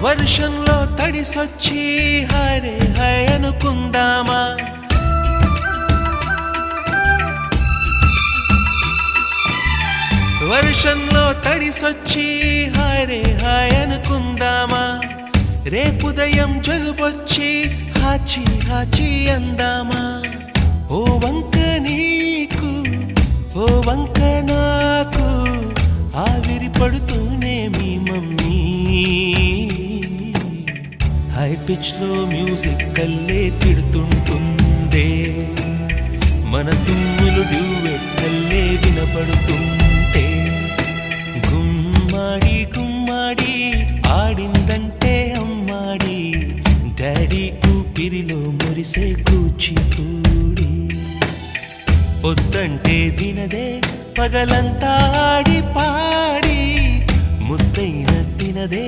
వర్షంలో తడిసొచ్చి హరే హై అనుకుందామా వర్షంలో తడిసొచ్చి హరే హాయ్ అనుకుందామా రేపుదయం జలుబొచ్చి హాచి హాచి అందామా ఓ వంక నీకు ఓ వంక నాకు ఆవిరి పడుతూనే మీ మమ్మీ హై పిచ్ లో మ్యూజిక్ కల్లే తిడుతుంటుందే మన తుమ్ములు డ్యూయెట్ కల్లే వినపడుతుంటే గుమ్మాడి గుమ్మాడి ఆడిందంటే అమ్మాడి డాడీ ఊపిరిలో మురిసే కూచిపూడి పొద్దంటే తినదే పగలంతా ఆడి పాడి ముద్దైన తినదే